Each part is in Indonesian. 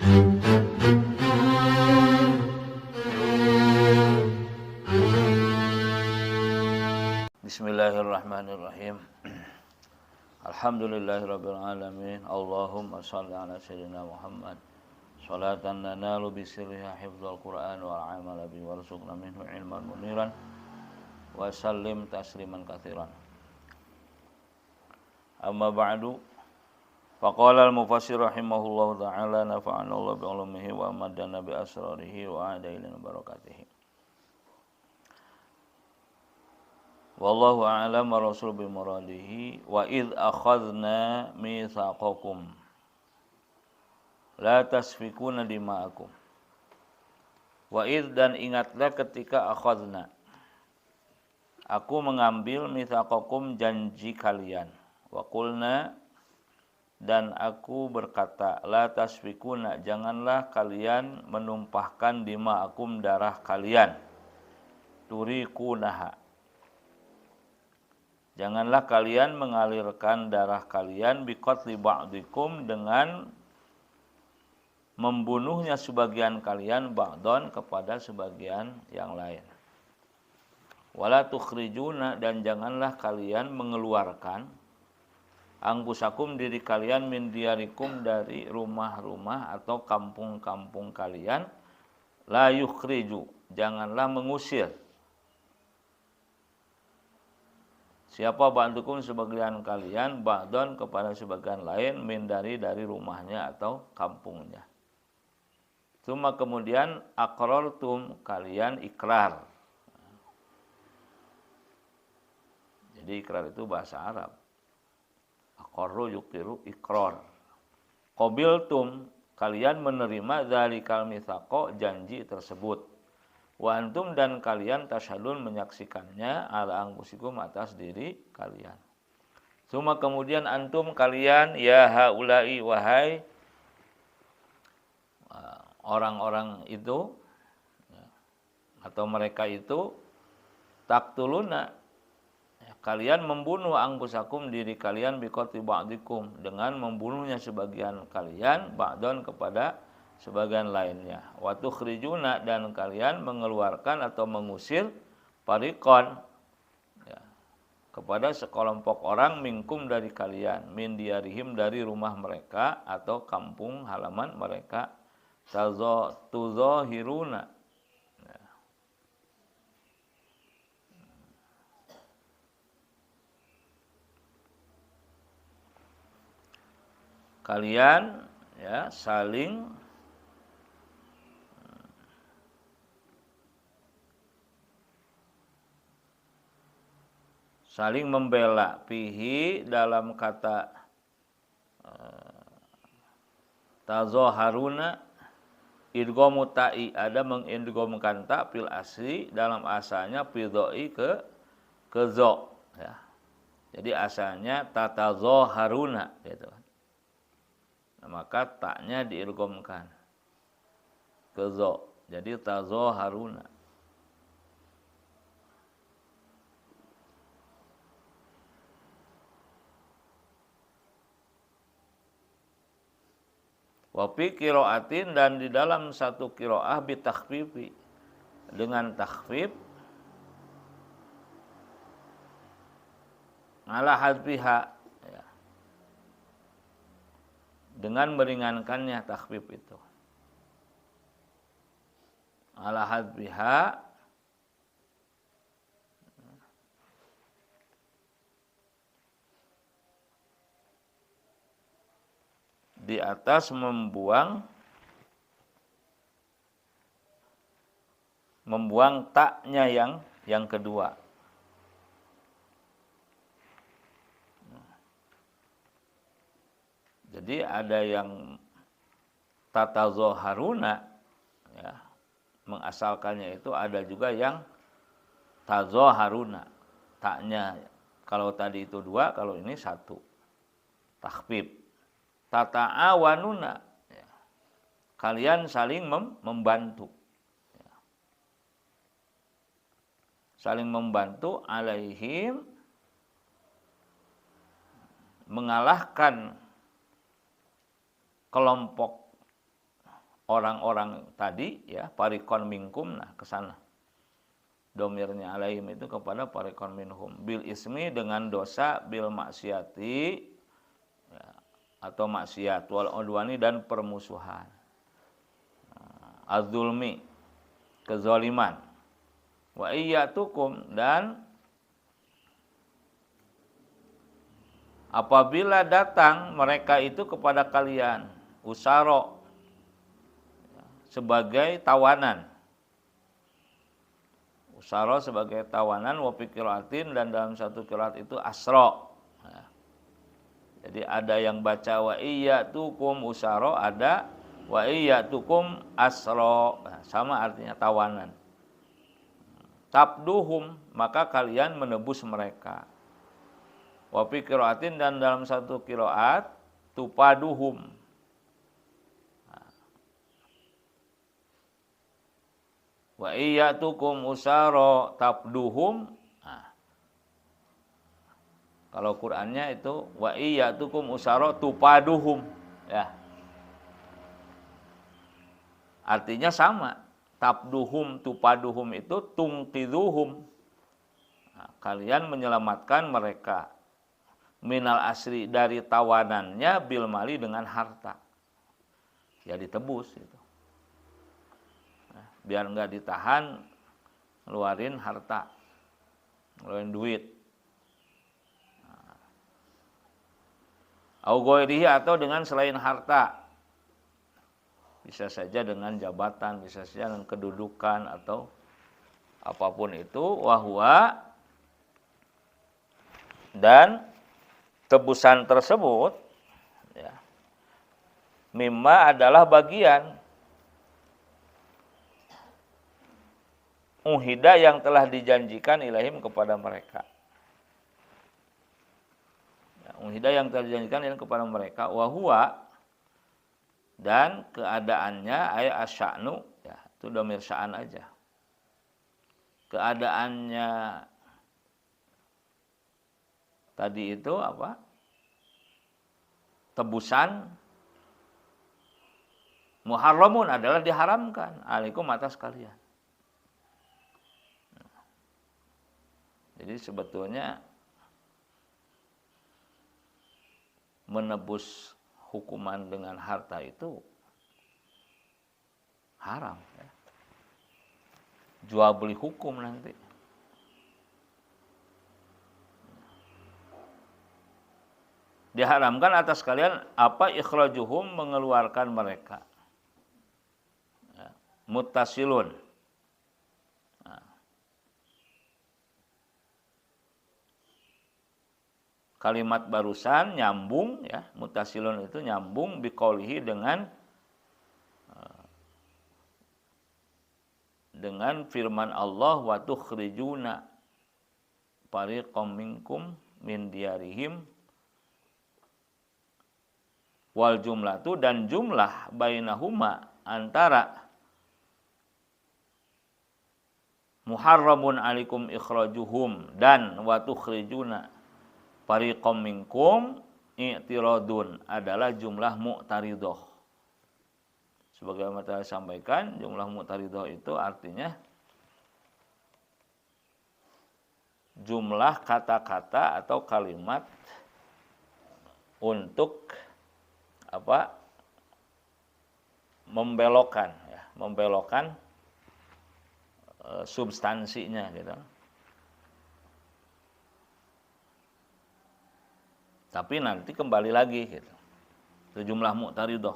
Bismillahirrahmanirrahim. Alhamdulillahirabbil alamin. Allahumma shalli ala sayyidina Muhammad. Sholatan nanalu bisirriha hifdzal Qur'an wal amala bi warzuqna minhu ilman muniran wa sallim tasliman katsiran. Amma ba'du. Faqala al-mufassir rahimahullahu ta'ala nafa'ana Allah bi ulumihi wa amadana bi asrarihi wa adailana barakatihi. Wallahu a'lam wa rasul bi muradihi wa id akhadna mitsaqakum la tasfikuna dima'akum. Wa id, dan ingatlah ketika akhadna, aku mengambil mitsaqakum, janji kalian. Wa qulna, dan aku berkata, la tasfikuna, janganlah kalian menumpahkan dima'akum, darah kalian. Turikunaha, janganlah kalian mengalirkan darah kalian biqatli ba'dikum, dengan membunuhnya sebagian kalian ba'don kepada sebagian yang lain. Wala tukhrijuna, dan janganlah kalian mengeluarkan angkusakum, diri kalian, min diyarikum, dari rumah-rumah atau kampung-kampung kalian. La yukhriju, janganlah mengusir. Siapa ba'dukum, sebagian kalian, ba'don kepada sebagian lain, min dari rumahnya atau kampungnya. Cuma kemudian aqrartum, kalian ikrar. Jadi ikrar itu bahasa Arab. Aqarru yuqiru iqrar. Qabiltum, kalian menerima dzalikal mitsaqo, janji tersebut. Wa antum, dan kalian tasyhadun, menyaksikannya, ala anfusikum, atas diri kalian. Cuma kemudian antum, kalian, ya haula'i, wahai orang-orang itu atau mereka itu, taktuluna, kalian membunuh angkusakum, diri kalian, biqatli ba'dikum, dengan membunuhnya sebagian kalian, ba'don kepada sebagian lainnya. Wa tukhrijuna, dan kalian mengeluarkan atau mengusir, fariqon, ya, kepada sekelompok orang, minkum, dari kalian, min diyarihim, dari rumah mereka atau kampung halaman mereka, tuzahiruna, kalian, ya, saling membela, fihi, dalam kata tazaharuna, idghamu ta'i, ada mengidghamkan ta fil asli, dalam asalnya fidhoi ke zo, ya. Jadi asalnya tatazaharuna gitu. Nah, maka taknya diidghamkan ke zo, jadi tazaharuna. Wa fi qiraatin, dan di dalam satu qiraah, bitakhfifi, dengan takhfif, ala hadfiha, ya, dengan meringankannya takhfif itu. Ala hadfiha, di atas membuang taknya yang kedua. Jadi ada yang tatazaharuna, ya, mengasalkannya itu, ada juga yang tazaharuna, taknya kalau tadi itu dua, kalau ini satu, takhfif. Tata'awanuna, ya, kalian saling membantu, ya. Saling membantu, alaihim, mengalahkan kelompok orang-orang tadi ya, parikon minkum, nah ke sana. Domirnya alaihim itu kepada parikon minhum. Bil ismi dengan dosa, bil maksiati ya, atau maksiat, wal udwani dan permusuhan. Az-zulmi, kezaliman. Wa iyyatukum, dan apabila datang mereka itu kepada kalian, usaro, sebagai tawanan. Usaro sebagai tawanan, wa fi qiraatin, dan dalam satu qiraat itu asro. Nah, jadi ada yang baca wa iyyatukum usaro, ada wa iyyatukum asro. Nah, sama artinya tawanan. Tabduhum, maka kalian menebus mereka. Wa fi qiraatin, dan dalam satu qiraat tupaduhum. Wa iyyatukum usara tabduhum. Nah, kalau Qur'annya itu wa iyyatukum usara tupaduhum ya. Artinya sama. Tabduhum tupaduhum itu tungqiduhum. Nah, kalian menyelamatkan mereka minal asri, dari tawanannya, bil mali, dengan harta. Ya ditebus itu. Biar enggak ditahan, ngeluarin harta, ngeluarin duit. Au ghairihi, atau dengan selain harta. Bisa saja dengan jabatan, bisa saja dengan kedudukan, atau apapun itu. Wahwa, dan tebusan tersebut ya, mimma adalah bagian uhida yang telah dijanjikan ilahim kepada mereka. Ya, uhida yang telah dijanjikan ilahim kepada mereka. Wahwa, dan keadaannya ay asya'nu ya, itu dhamir sya'an aja. Keadaannya tadi itu apa? Tebusan muharramun adalah diharamkan alaikum atas kalian. Jadi sebetulnya menebus hukuman dengan harta itu haram ya. Jual beli hukum nanti. Diharamkan atas kalian apa? Ikhrajuhum, mengeluarkan mereka. Ya. Muttasilun. Kalimat barusan nyambung ya, mutasilun itu nyambung biqaulihi dengan firman Allah, wa tukhrijuna fariqam minkum min diyarihim, wal jumlatu, dan jumlah bainahuma antara muharramun alaikum ikhrajuhum dan wa tukhrijuna fariqam minkum i'tiradun adalah jumlah mu'taridah. Sebagaimana saya sampaikan, jumlah mu'taridah itu artinya jumlah kata-kata atau kalimat untuk apa? Membelokkan ya, membelokkan substansinya gitu. Tapi nanti kembali lagi gitu. Itu jumlah mu'taridah.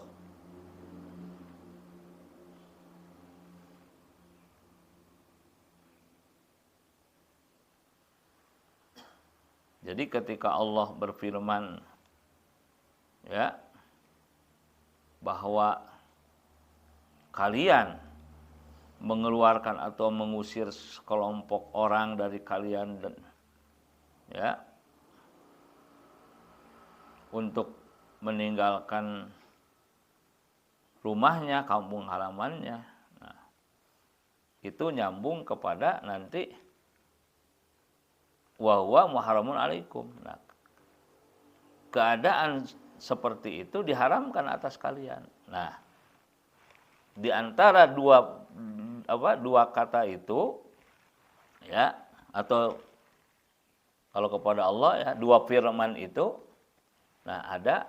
Jadi ketika Allah berfirman ya bahwa kalian mengeluarkan atau mengusir sekelompok orang dari kalian dan ya untuk meninggalkan rumahnya, kampung halamannya. Nah, itu nyambung kepada nanti wa huwa muharramun alaikum. Nah, keadaan seperti itu diharamkan atas kalian. Nah, di antara dua kata itu, ya, atau kalau kepada Allah ya dua firman itu, nah ada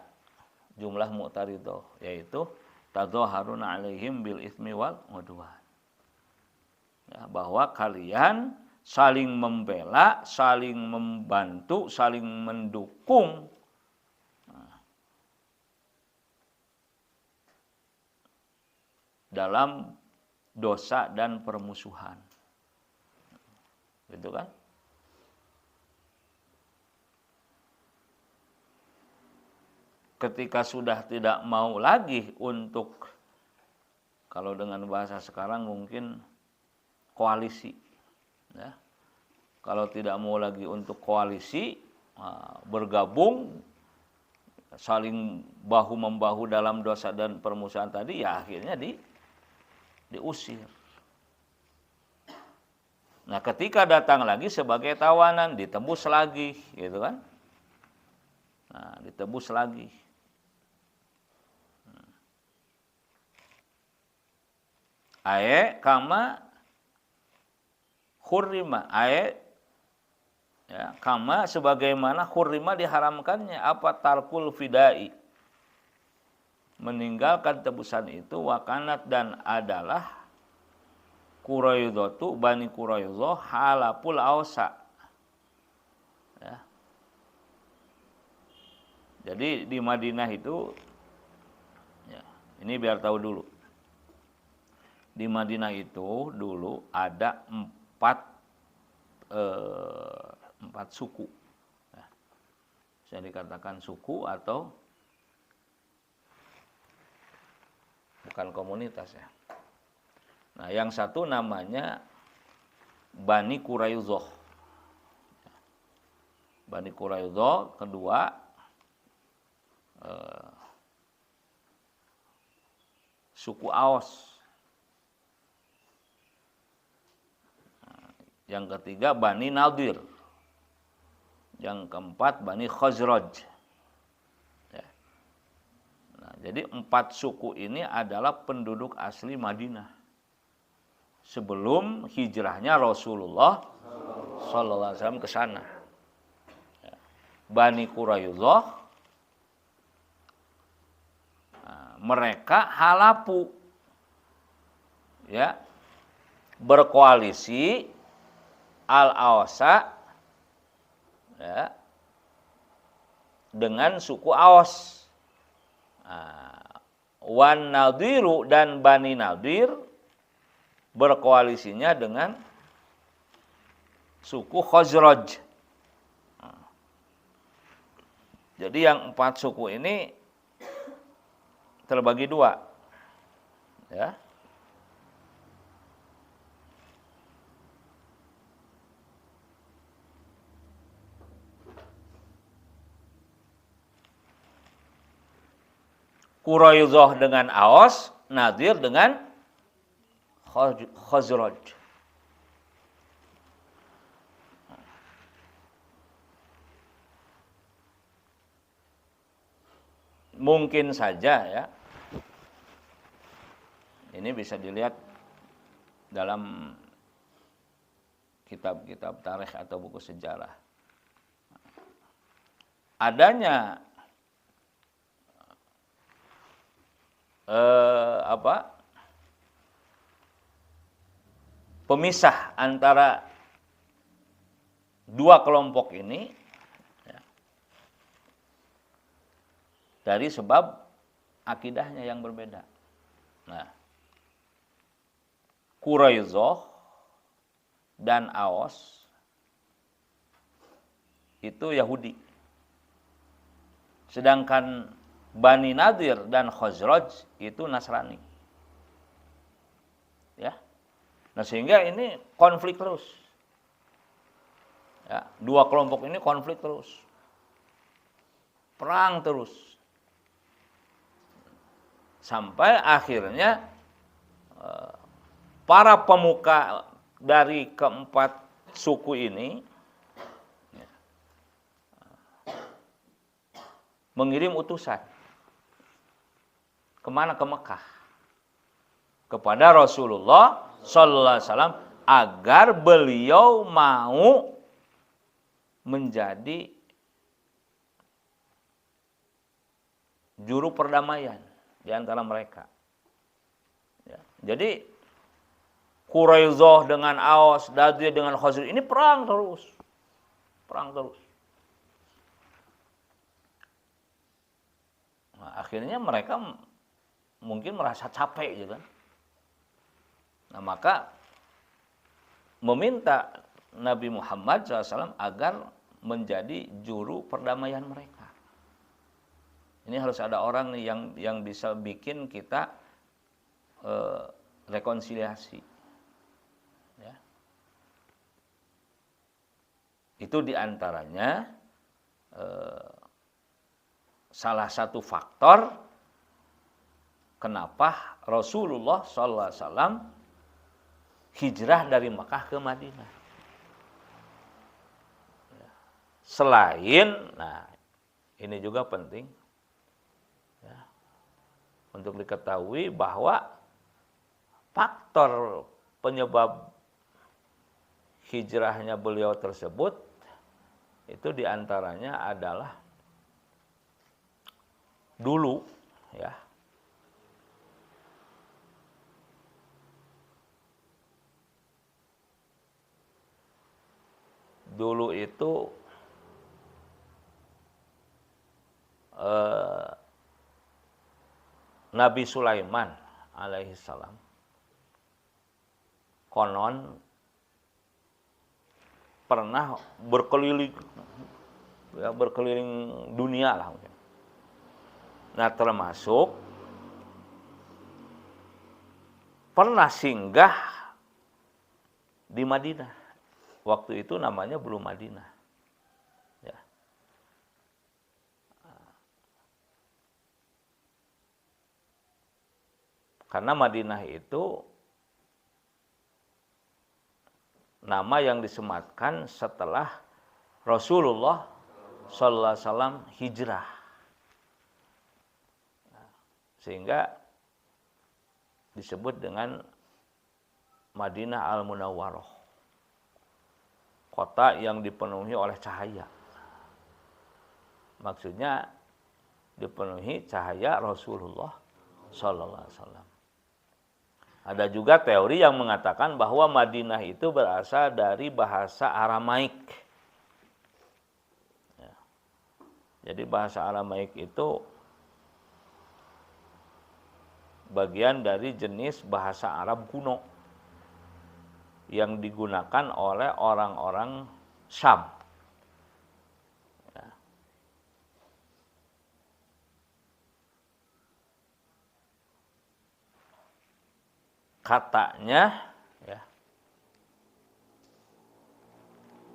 jumlah mu'taridah, yaitu tadzaharuna alaihim bil itsmi wal udwan. Ya, bahwa kalian saling membela, saling membantu, saling mendukung dalam dosa dan permusuhan. Gitu kan? Ketika sudah tidak mau lagi untuk, kalau dengan bahasa sekarang mungkin koalisi, ya. Kalau tidak mau lagi untuk koalisi, bergabung, saling bahu-membahu dalam dosa dan permusuhan tadi, ya akhirnya diusir. Nah, ketika datang lagi sebagai tawanan, ditebus lagi, gitu kan? Nah, ditebus lagi. Kama hurrima, ya, kama sebagaimana hurrima diharamkannya apa tarkul fidai, meninggalkan tebusan itu, wakanat dan adalah Quraidzatu Bani Quraidzah halapul ausa, ya. Jadi di Madinah itu, ya, ini biar tahu dulu. Di Madinah itu dulu ada empat suku. Ya. Bisa dikatakan suku atau bukan komunitas, ya. Nah, yang satu namanya Bani Quraidzah. Bani Quraidzah, kedua suku Aus. Yang ketiga Bani Nadir. Yang keempat Bani Khazraj. Ya. Nah, jadi empat suku ini adalah penduduk asli Madinah sebelum hijrahnya Rasulullah Sallallahu Alaihi Wasallam ke sana. Ya. Bani Quraidzah, mereka halafu, ya, berkoalisi al-Ausa, ya, dengan suku Aus. Wan Nadiru dan Bani Nadir berkoalisinya dengan suku Khazraj. Jadi yang empat suku ini terbagi dua, ya. Quraidzah dengan Aus, Nadir dengan Khazraj. Mungkin saja, ya, ini bisa dilihat dalam kitab-kitab tarikh atau buku sejarah. Adanya pemisah antara dua kelompok ini, ya, dari sebab akidahnya yang berbeda. Nah, Quraidzah dan Aus itu Yahudi, sedangkan Bani Nadir dan Khazraj itu Nasrani. Ya. Nah, sehingga ini konflik terus. Ya, dua kelompok ini konflik terus. Perang terus. Sampai akhirnya para pemuka dari keempat suku ini mengirim utusan kemana? Ke Mekah. kepada Rasulullah sallallahu alaihi wasallam agar beliau mau menjadi juru perdamaian di antara mereka. Ya. Jadi Quraisyah dengan Aus, Dadir dengan Khazraj ini perang terus. Nah, akhirnya mereka mungkin merasa capek gitu kan. Nah, maka meminta Nabi Muhammad SAW agar menjadi juru perdamaian mereka. Ini harus ada orang nih yang bisa bikin kita rekonsiliasi. Ya. Itu diantaranya salah satu faktor kenapa Rasulullah SAW hijrah dari Mekah ke Madinah. Selain, nah ini juga penting ya, untuk diketahui bahwa faktor penyebab hijrahnya beliau tersebut itu diantaranya adalah dulu ya dulu itu Nabi Sulaiman alaihissalam konon pernah berkeliling dunia lah mungkin. Nah, termasuk pernah singgah di Madinah. Waktu itu namanya belum Madinah. Ya. Karena Madinah itu nama yang disematkan setelah Rasulullah sallallahu alaihi wasallam hijrah. Sehingga disebut dengan Madinah Al-Munawwarah. Kota yang dipenuhi oleh cahaya. Maksudnya dipenuhi cahaya Rasulullah sallallahu alaihi wasallam. Ada juga teori yang mengatakan bahwa Madinah itu berasal dari bahasa Aramaik. Ya. Jadi bahasa Aramaik itu bagian dari jenis bahasa Arab kuno yang digunakan oleh orang-orang Syam. Ya. Katanya ya,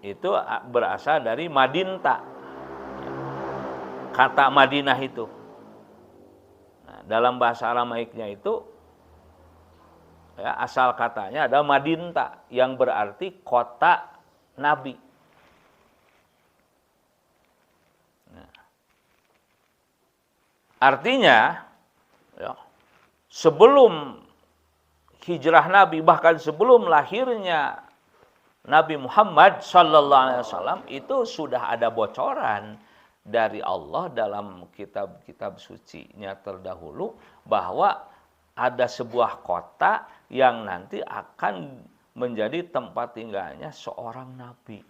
itu berasal dari Madinta. Kata Madinah itu. Nah, dalam bahasa Aramaiknya itu ya, asal katanya ada Madinta yang berarti kota Nabi. Nah, artinya ya, sebelum hijrah Nabi, bahkan sebelum lahirnya Nabi Muhammad sallallahu alaihi wasallam itu sudah ada bocoran dari Allah dalam kitab-kitab sucinya terdahulu bahwa ada sebuah kota yang nanti akan menjadi tempat tinggalnya seorang nabi.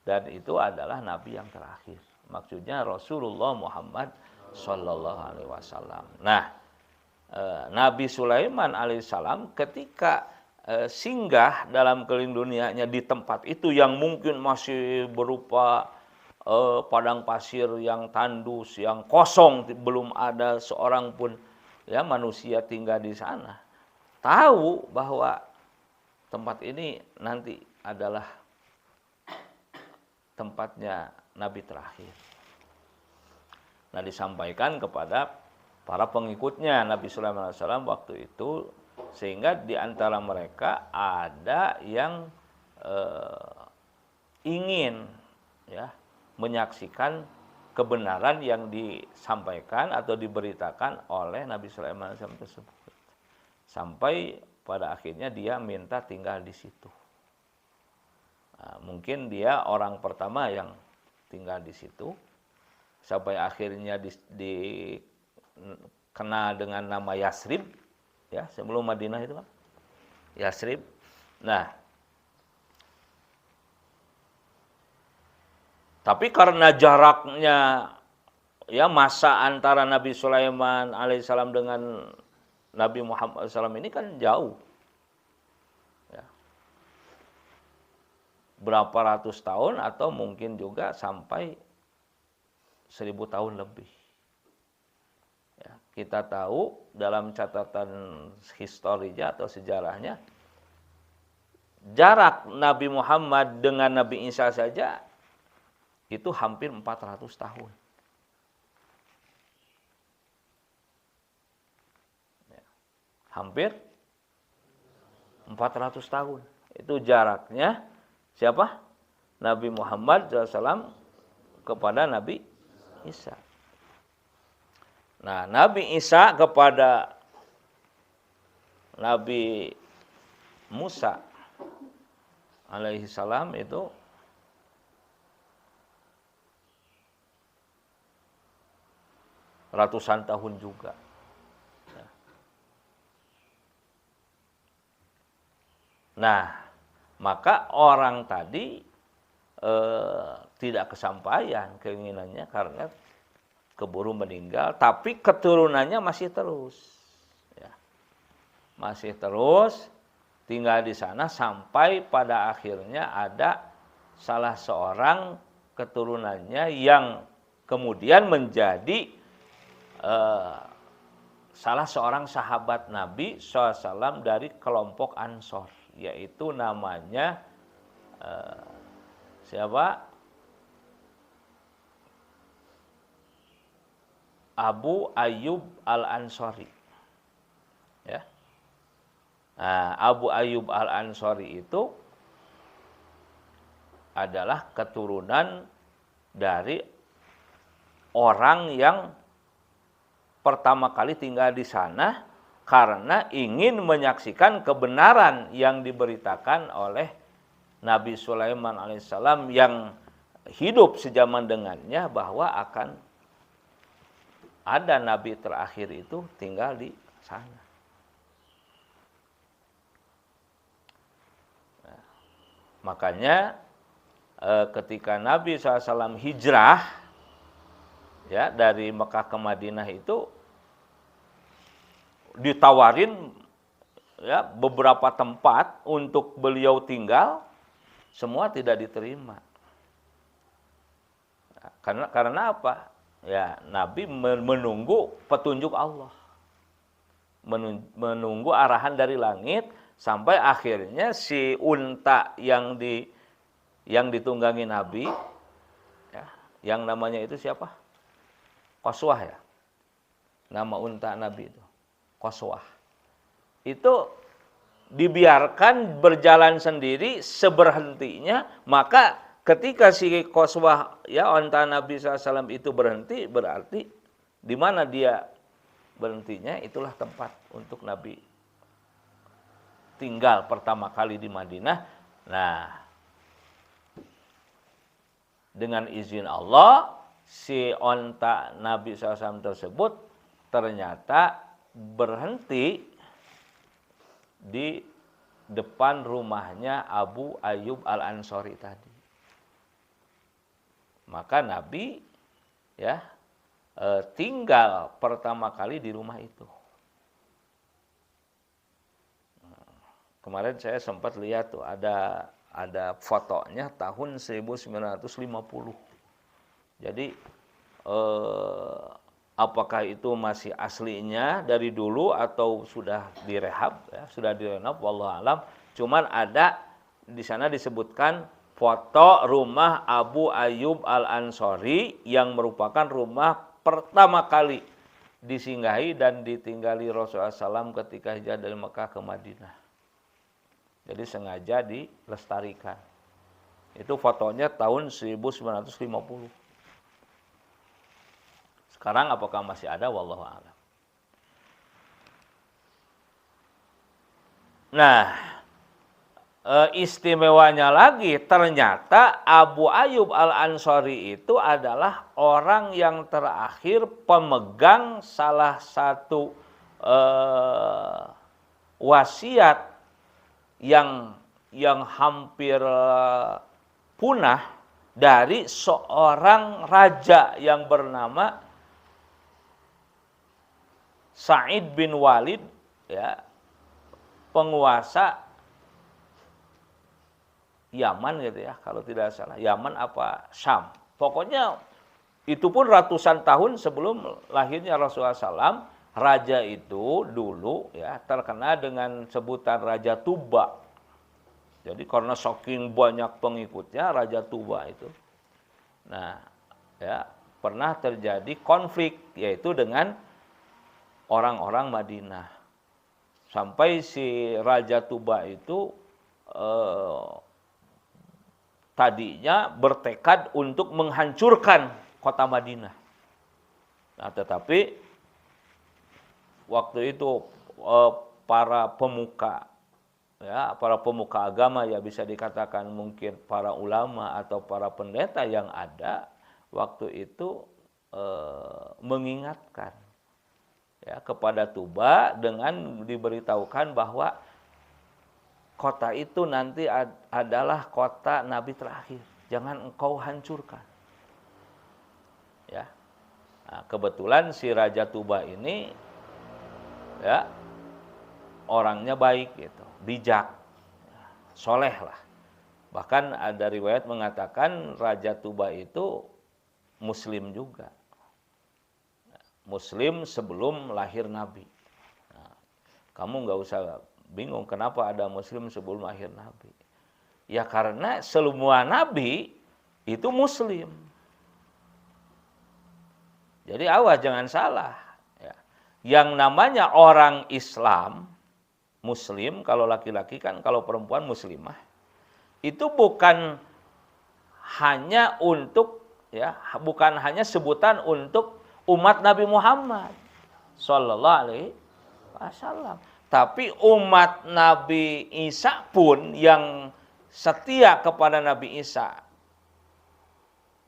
Dan itu adalah nabi yang terakhir. Maksudnya Rasulullah Muhammad sallallahu alaihi wasallam. Nah, Nabi Sulaiman alaihissalam ketika singgah dalam keliling dunianya di tempat itu yang mungkin masih berupa padang pasir yang tandus, yang kosong, belum ada seorang pun ya manusia tinggal di sana. Tahu bahwa tempat ini nanti adalah tempatnya Nabi terakhir. Nah, disampaikan kepada para pengikutnya Nabi Sulaiman AS waktu itu, sehingga di antara mereka ada yang ingin ya menyaksikan kebenaran yang disampaikan atau diberitakan oleh Nabi Sulaiman AS tersebut. Sampai pada akhirnya dia minta tinggal di situ. Nah, mungkin dia orang pertama yang tinggal di situ. Sampai akhirnya dikenal dengan nama Yasrib. Ya, sebelum Madinah itu kan. Yasrib. Nah, tapi karena jaraknya, ya, masa antara Nabi Sulaiman alaihissalam dengan Nabi Muhammad SAW ini kan jauh. Ya. Berapa ratus tahun atau mungkin juga sampai 1000 tahun lebih. Ya, kita tahu dalam catatan historinya atau sejarahnya, jarak Nabi Muhammad dengan Nabi Isa saja itu hampir 400 tahun. Hampir 400 tahun. Itu jaraknya siapa? Nabi Muhammad SAW kepada Nabi Isa. Nah, Nabi Isa kepada Nabi Musa alaihi salam itu ratusan tahun juga. Nah, maka orang tadi tidak kesampaian keinginannya karena keburu meninggal, tapi keturunannya masih terus. Ya. Masih terus tinggal di sana sampai pada akhirnya ada salah seorang keturunannya yang kemudian menjadi salah seorang sahabat Nabi SAW dari kelompok Ansor. Yaitu namanya siapa? Abu Ayyub Al-Ansori. Ya. Nah, Abu Ayyub Al-Ansori itu adalah keturunan dari orang yang pertama kali tinggal di sana karena ingin menyaksikan kebenaran yang diberitakan oleh Nabi Sulaiman alaihissalam yang hidup sejaman dengannya, bahwa akan ada nabi terakhir itu tinggal di sana. Nah, makanya ketika Nabi SAW hijrah, ya, dari Mekah ke Madinah itu ditawarin, ya, beberapa tempat untuk beliau tinggal, semua tidak diterima. Nah, karena apa? Ya, Nabi menunggu petunjuk Allah, menunggu arahan dari langit, sampai akhirnya si unta yang ditunggangi Nabi, ya, yang namanya itu siapa? Qaswah, ya, nama unta Nabi itu. Qaswah. Itu dibiarkan berjalan sendiri seberhentinya, maka ketika si Qaswah, ya, unta Nabi SAW itu berhenti, berarti di mana dia berhentinya, itulah tempat untuk Nabi tinggal pertama kali di Madinah. Nah, dengan izin Allah, si unta Nabi SAW tersebut ternyata berhenti di depan rumahnya Abu Ayyub Al-Ansori tadi. Maka Nabi, ya, tinggal pertama kali di rumah itu. Kemarin saya sempat lihat tuh ada fotonya tahun 1950. Jadi apakah itu masih aslinya dari dulu atau sudah direhab, ya, sudah direnov, wallahu alam. Cuman ada di sana disebutkan foto rumah Abu Ayyub Al-Ansori yang merupakan rumah pertama kali disinggahi dan ditinggali Rasulullah SAW ketika hijrah dari Mekah ke Madinah. Jadi sengaja dilestarikan. Itu fotonya tahun 1950. Sekarang apakah masih ada? Wallahu a'lam. Nah, istimewanya lagi ternyata Abu Ayyub Al-Ansari itu adalah orang yang terakhir pemegang salah satu wasiat yang hampir punah dari seorang raja yang bernama Sa'id bin Walid, ya, penguasa Yaman gitu ya, kalau tidak salah. Yaman apa Syam. Pokoknya itu pun ratusan tahun sebelum lahirnya Rasulullah SAW, raja itu dulu ya terkenal dengan sebutan Raja Tuba. Jadi karena saking banyak pengikutnya Raja Tuba itu. Nah, ya pernah terjadi konflik yaitu dengan orang-orang Madinah. Sampai si Raja Tuba itu tadinya bertekad untuk menghancurkan kota Madinah. Nah, tetapi waktu itu para pemuka, ya, para pemuka agama, ya bisa dikatakan mungkin para ulama atau para pendeta yang ada waktu itu mengingatkan, ya, kepada Tuba dengan diberitahukan bahwa kota itu nanti adalah kota Nabi terakhir. Jangan engkau hancurkan. Ya. Nah, kebetulan si Raja Tuba ini ya orangnya baik gitu, bijak, soleh lah. Bahkan ada riwayat mengatakan Raja Tuba itu Muslim juga. Muslim sebelum lahir Nabi. Nah, kamu nggak usah bingung kenapa ada Muslim sebelum lahir Nabi. Ya karena semua Nabi itu Muslim. Jadi awas jangan salah. Ya. Yang namanya orang Islam, Muslim, kalau laki-laki kan, kalau perempuan Muslimah, itu bukan hanya untuk, ya, bukan hanya sebutan untuk umat Nabi Muhammad Sallallahu Alaihi Wasallam. Tapi umat Nabi Isa pun yang setia kepada Nabi Isa,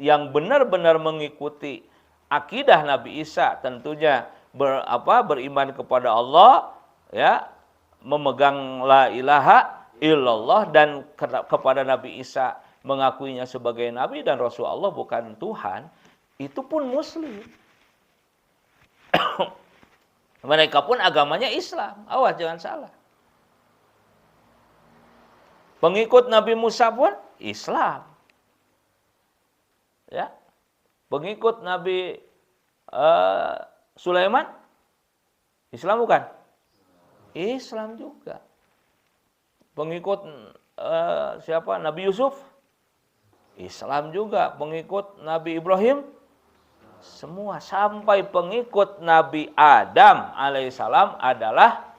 yang benar-benar mengikuti akidah Nabi Isa, tentunya beriman kepada Allah, ya, memegang la ilaha illallah, dan kepada Nabi Isa mengakuinya sebagai Nabi dan Rasul Allah, bukan Tuhan, itu pun Muslim. Mereka pun agamanya Islam. Awas jangan salah. Pengikut Nabi Musa pun Islam. Ya. Pengikut Nabi Sulaiman Islam bukan? Islam juga. Pengikut siapa? Nabi Yusuf Islam juga. Pengikut Nabi Ibrahim semua, sampai pengikut Nabi Adam alaihissalam adalah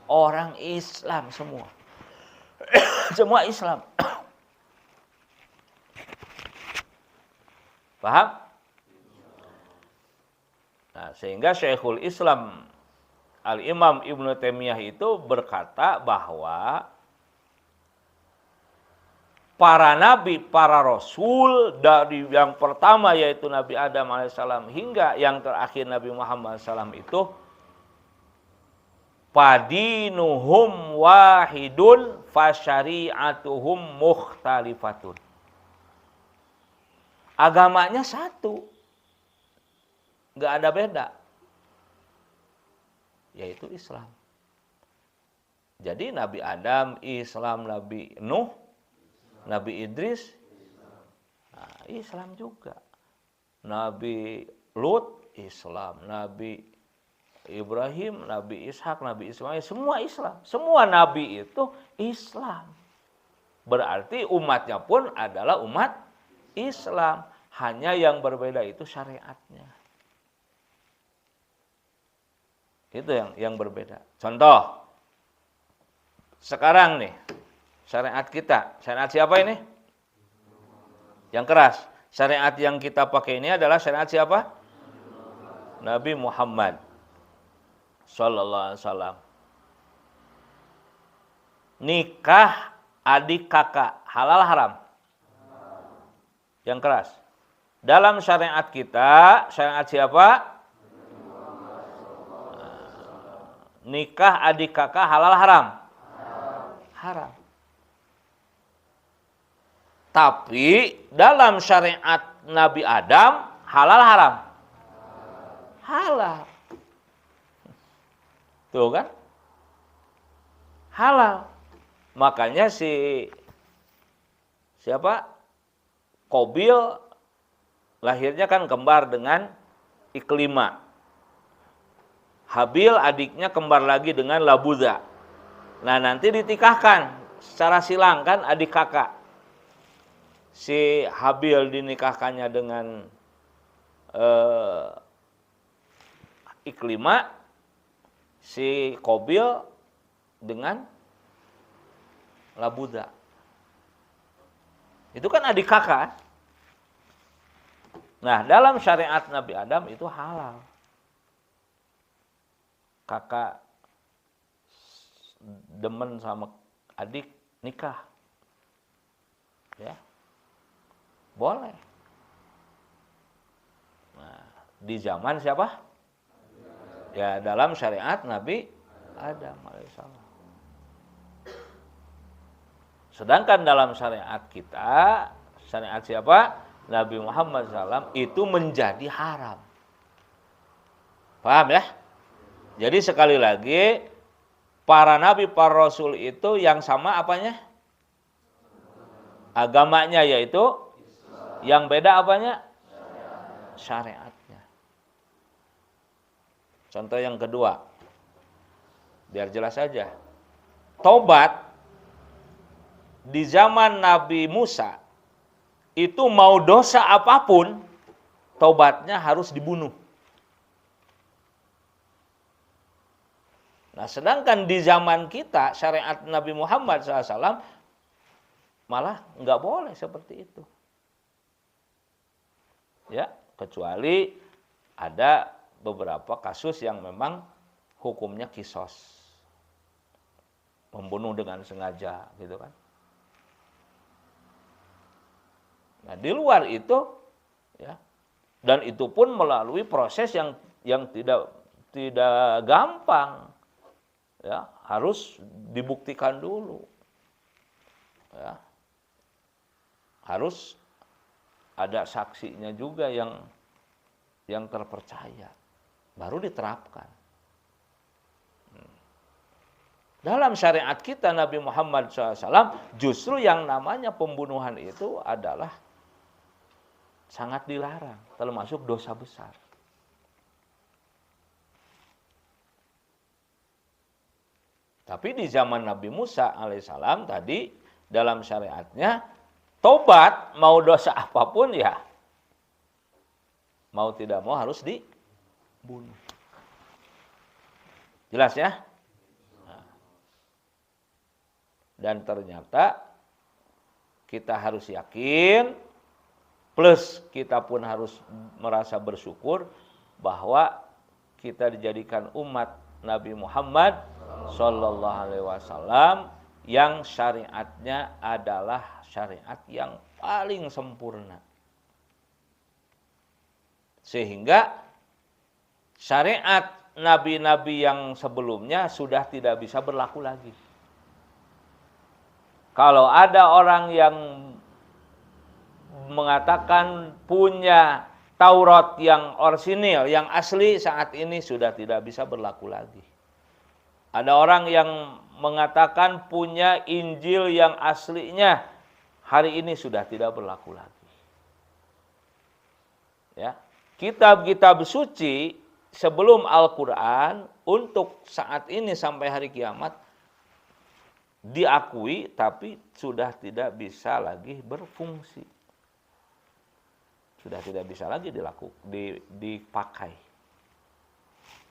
orang Islam semua. Semua Islam. Paham? Nah, sehingga Syekhul Islam Al-Imam Ibnu Taimiyah itu berkata bahwa para nabi, para rasul, dari yang pertama yaitu Nabi Adam alaihissalam hingga yang terakhir Nabi Muhammad SAW itu padinuhum wahidun fasyari'atuhum mukhtalifatun. Agamanya satu, nggak ada beda, yaitu Islam. Jadi Nabi Adam Islam, Nabi Nuh, Nabi Idris, nah, Islam juga. Nabi Lut, Islam. Nabi Ibrahim, Nabi Ishak, Nabi Ismail, semua Islam. Semua Nabi itu Islam. Berarti umatnya pun adalah umat Islam. Hanya yang berbeda itu syariatnya. Itu yang berbeda. Contoh, sekarang nih, syariat kita, syariat siapa ini? Yang keras. Syariat yang kita pakai ini adalah syariat siapa? Nabi Muhammad Sallallahu Alaihi Wasallam. nikah adik kakak halal haram? Yang keras. Dalam syariat kita, syariat siapa? Nikah adik kakak halal haram? Haram. Tapi dalam syariat Nabi Adam halal haram? Halal. Tuh kan? Halal. Makanya siapa? Qabil lahirnya kan kembar dengan Iklimah. Habil adiknya kembar lagi dengan Labudha. Nah, nanti ditikahkan secara silang kan adik kakak. Si Habil dinikahkannya dengan Iklimah, si Qabil dengan Labudha. Itu kan adik kakak. Nah, dalam syariat Nabi Adam itu halal. Kakak demen sama adik nikah. Ya. Boleh. Nah, di zaman siapa? Ya, dalam syariat Nabi Adam alaihissalam. Sedangkan dalam syariat kita, syariat siapa? Nabi Muhammad SAW itu menjadi haram. Paham ya? Jadi sekali lagi, para nabi, para rasul itu yang sama apanya? Agamanya yaitu, yang beda apanya? Syariatnya. Contoh yang kedua, biar jelas saja. Taubat di zaman Nabi Musa itu mau dosa apapun, taubatnya harus dibunuh. Nah, sedangkan di zaman kita syariat Nabi Muhammad SAW malah nggak boleh seperti itu. Ya, kecuali ada beberapa kasus yang memang hukumnya kisos, membunuh dengan sengaja, gitu kan. Nah, di luar itu, ya, dan itu pun melalui proses yang tidak gampang, ya, harus dibuktikan dulu, ya, harus ada saksinya juga yang terpercaya, baru diterapkan. Dalam syariat kita Nabi Muhammad SAW justru yang namanya pembunuhan itu adalah sangat dilarang, termasuk dosa besar. Tapi di zaman Nabi Musa alaihissalam tadi dalam syariatnya tobat mau dosa apapun ya mau tidak mau harus dibunuh. Jelas ya? Nah. Dan ternyata kita harus yakin, plus kita pun harus merasa bersyukur bahwa kita dijadikan umat Nabi Muhammad Sallallahu Alaihi Wasallam yang syariatnya adalah syariat yang paling sempurna. Sehingga syariat nabi-nabi yang sebelumnya sudah tidak bisa berlaku lagi. Kalau ada orang yang mengatakan punya Taurat yang orisinil, yang asli saat ini sudah tidak bisa berlaku lagi. Ada orang yang mengatakan punya Injil yang aslinya hari ini sudah tidak berlaku lagi. Ya, kitab-kitab suci sebelum Al-Quran untuk saat ini sampai hari kiamat diakui tapi sudah tidak bisa lagi berfungsi. Sudah tidak bisa lagi dipakai.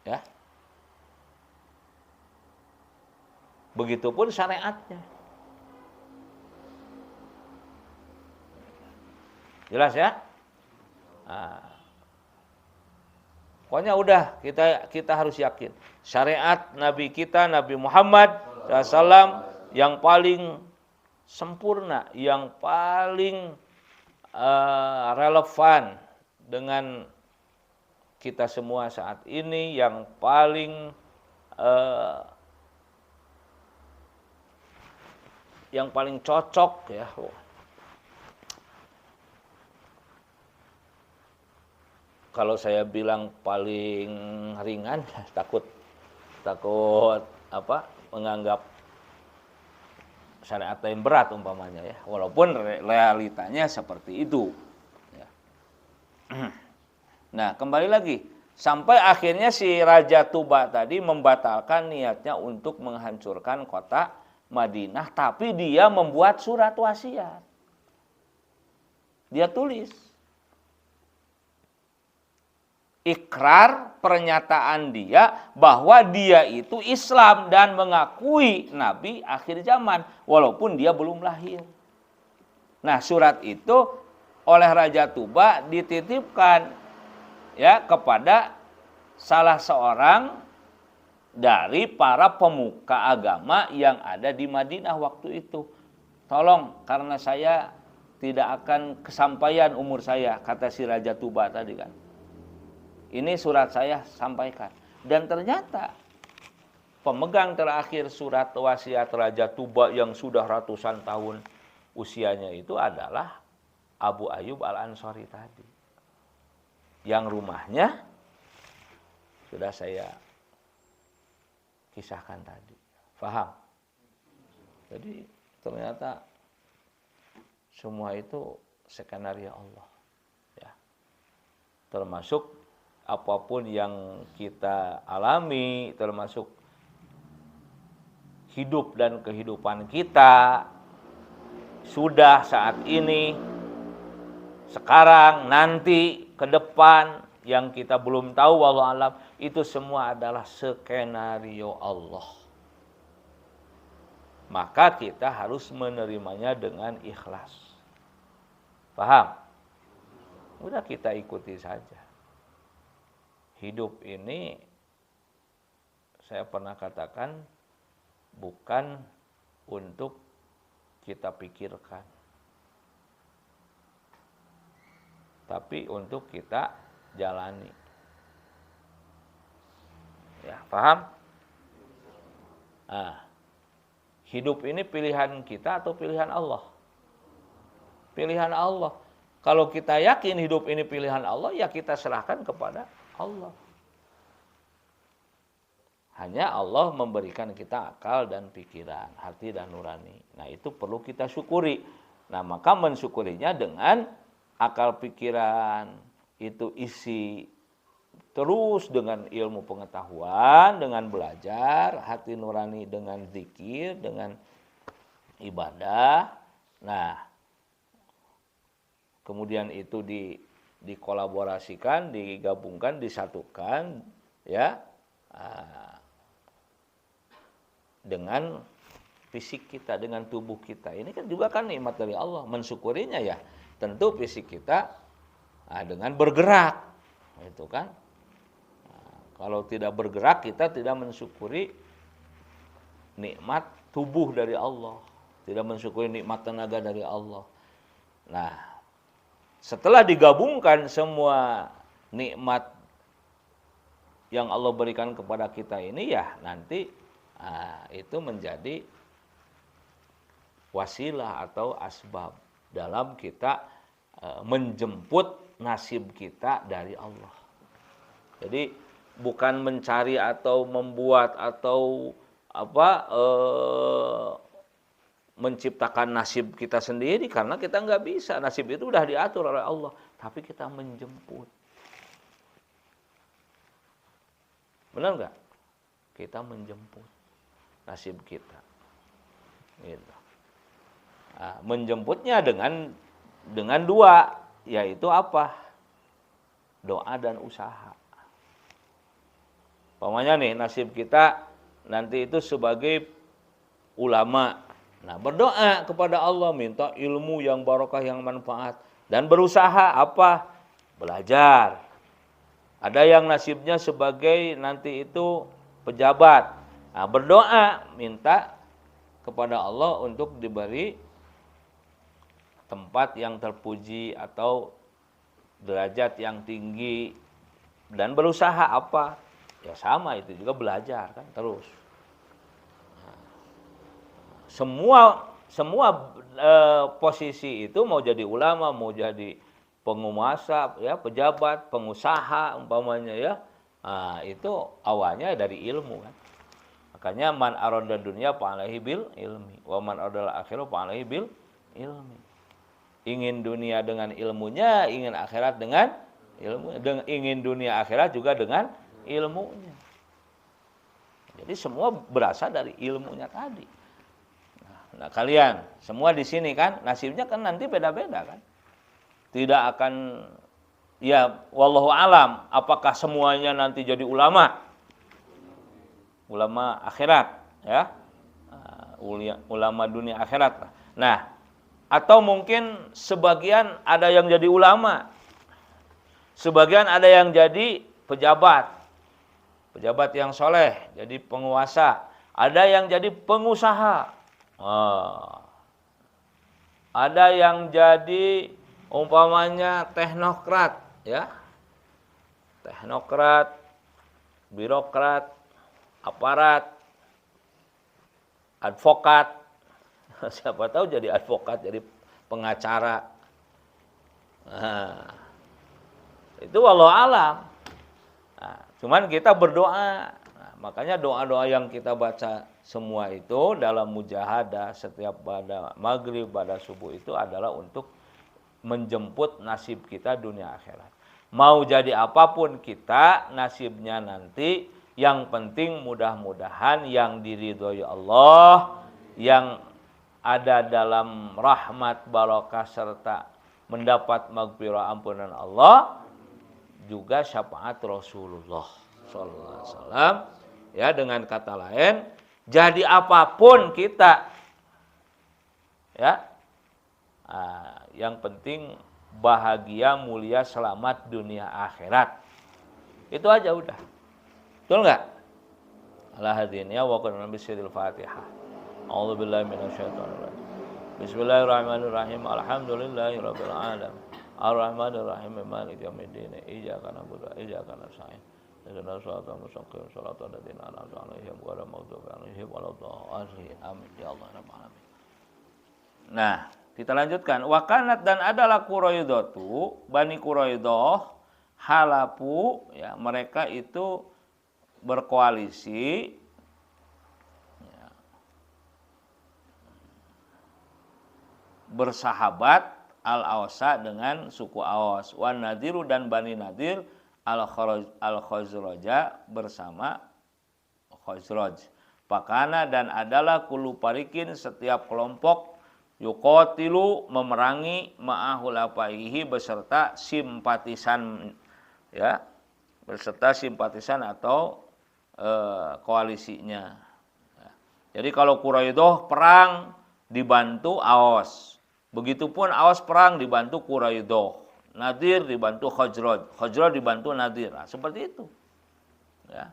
Ya. Begitupun syariatnya. Jelas ya? Nah, pokoknya udah kita harus yakin syariat Nabi kita Nabi Muhammad SAW yang paling sempurna, yang paling relevan dengan kita semua saat ini, yang paling cocok ya. Kalau saya bilang paling ringan, takut menganggap syariat yang berat umpamanya ya, walaupun realitanya seperti itu. Ya. Nah, kembali lagi sampai akhirnya si Raja Tuba tadi membatalkan niatnya untuk menghancurkan kota Madinah, tapi dia membuat surat wasiat. Dia tulis ikrar pernyataan dia bahwa dia itu Islam dan mengakui Nabi akhir zaman walaupun dia belum lahir. Nah, surat itu oleh Raja Tuba dititipkan ya kepada salah seorang dari para pemuka agama yang ada di Madinah waktu itu. Tolong, karena saya tidak akan kesampaian umur saya, kata si Raja Tuba tadi kan. Ini surat saya sampaikan. Dan ternyata pemegang terakhir surat wasiat Raja Tuba yang sudah ratusan tahun usianya itu adalah Abu Ayyub Al-Ansari tadi. Yang rumahnya sudah saya kisahkan tadi. Faham? Jadi ternyata semua itu skenario Allah. Ya. Termasuk apapun yang kita alami, termasuk hidup dan kehidupan kita, sudah saat ini, sekarang, nanti, ke depan, yang kita belum tahu, wallahu alam, itu semua adalah skenario Allah. Maka kita harus menerimanya dengan ikhlas. Paham? Udah kita ikuti saja. Hidup ini, saya pernah katakan, bukan untuk kita pikirkan, tapi untuk kita jalani. Ya, paham? Nah, hidup ini pilihan kita atau pilihan Allah? Pilihan Allah. Kalau kita yakin hidup ini pilihan Allah, ya kita serahkan kepada Allah. Hanya Allah memberikan kita akal dan pikiran, hati dan nurani. Nah, itu perlu kita syukuri. Nah, maka mensyukurinya dengan akal pikiran itu isi terus dengan ilmu pengetahuan, dengan belajar, hati nurani dengan zikir, dengan ibadah. Nah, kemudian itu dikolaborasikan, digabungkan, disatukan ya dengan fisik kita, dengan tubuh kita. Ini kan juga kan nikmat dari Allah. Mensyukurinya ya tentu fisik kita dengan bergerak, itu kan. Kalau tidak bergerak, kita tidak mensyukuri nikmat tubuh dari Allah, tidak mensyukuri nikmat tenaga dari Allah. Nah, setelah digabungkan semua nikmat yang Allah berikan kepada kita ini, ya nanti itu menjadi wasilah atau asbab dalam kita menjemput nasib kita dari Allah. Jadi bukan mencari atau membuat atau menciptakan nasib kita sendiri, karena kita nggak bisa. Nasib itu udah diatur oleh Allah, tapi kita menjemput. Benar nggak? Kita menjemput nasib kita. Gitu. Nah, menjemputnya dengan dua, yaitu apa? Doa dan usaha. Pokoknya nih, nasib kita nanti itu sebagai ulama. Nah, berdoa kepada Allah, minta ilmu yang barokah, yang manfaat. Dan berusaha apa? Belajar. Ada yang nasibnya sebagai nanti itu pejabat. Nah, berdoa, minta kepada Allah untuk diberi tempat yang terpuji atau derajat yang tinggi, dan berusaha apa? Ya sama, itu juga belajar kan terus. Semua posisi itu, mau jadi ulama, mau jadi penguasa, ya, pejabat, pengusaha umpamanya, ya. Nah, itu awalnya dari ilmu kan. Makanya man arada dunya fa alaihi bil ilmi wa man arada akhirah fa alaihi bil ilmi. Ingin dunia dengan ilmunya, ingin akhirat dengan ilmu, ingin dunia akhirat juga dengan ilmunya. Jadi semua berasal dari ilmunya tadi. Nah, kalian semua di sini kan nasibnya kan nanti beda-beda kan. Tidak akan, ya wallahu alam, apakah semuanya nanti jadi ulama akhirat, ya, ulama dunia akhirat. Nah, atau mungkin sebagian ada yang jadi ulama, sebagian ada yang jadi pejabat yang soleh, jadi penguasa, ada yang jadi pengusaha, ada yang jadi umpamanya teknokrat, ya, teknokrat, birokrat, aparat, advokat, siapa tahu jadi advokat, jadi pengacara. Nah, itu wallahu alam. Nah, cuman kita berdoa. Nah, makanya doa-doa yang kita baca semua itu dalam mujahadah setiap pada maghrib, pada subuh itu adalah untuk menjemput nasib kita dunia akhirat. Mau jadi apapun kita, nasibnya nanti, yang penting mudah-mudahan yang diridhoi Allah, yang ada dalam rahmat barokah serta mendapat maghfirah ampunan Allah, juga syafaat Rasulullah sallallahu alaihi wasallam. Ya, dengan kata lain, jadi apapun kita, ya, yang penting bahagia, mulia, selamat dunia akhirat. Itu aja udah. Betul enggak? Ala hadirin ya wa qul nabi siril Fatihah. A'udzubillahi minasyaitonir rajim. Bismillahirrahmanirrahim. Alhamdulillahirabbil alamin. Arrahmanir rahim maliki yaumiddin. Iyyaka na'budu wa iyyaka nasta'in. Ihdinas siratal mustaqim. Shiratal ladzina an'amta 'alaihim ghairil maghdubi 'alaihim waladdallin. Amin ya Allah rabbal alamin. Nah, kita lanjutkan. Wakanat, dan adalah Quraidatu, Bani Quraidah, halafu, ya, mereka itu berkoalisi, ya, bersahabat al-Ausa dengan suku Aus, wan Nadiru, dan Bani Nadir al-Khazraja bersama Khazraj. Pakana, dan adalah kulu parikin, setiap kelompok, yuqatilu, memerangi, ma'ahul apaihi, beserta simpatisan, ya, beserta simpatisan atau koalisinya. Jadi kalau Quraidah perang dibantu Aus, begitupun Aus perang dibantu Quraidah, Nadir dibantu Khazraj, Khazraj dibantu Nadir. Nah, seperti itu. Ya.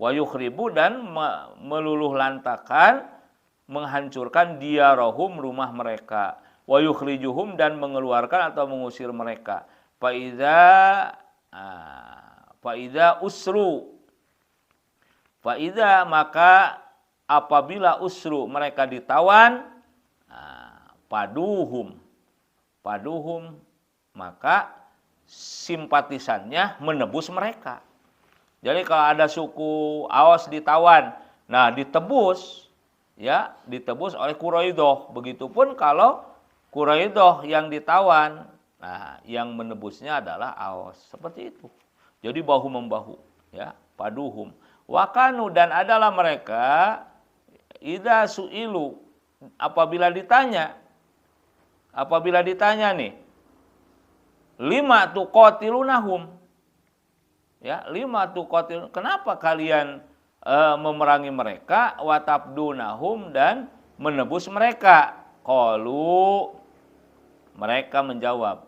Wa yukhribu, dan meluluh lantakan, menghancurkan diarahum, rumah mereka. Wa yukhrijuhum, dan mengeluarkan atau mengusir mereka. Faida usru. Faida, maka apabila usru, mereka ditawan, paduhum, maka simpatisannya menebus mereka. Jadi kalau ada suku Aus ditawan, nah ditebus, ya, ditebus oleh Quraidah. Begitupun kalau Quraidah yang ditawan, nah yang menebusnya adalah Aus. Seperti itu. Jadi bahu membahu, ya, paduhum. Wakanu, dan adalah mereka idza su'ilu, apabila ditanya nih, lima tuqatilunahum, ya, lima tuqatilun, kenapa kalian memerangi mereka, watabdunahum, dan menebus mereka. Qalu, mereka menjawab,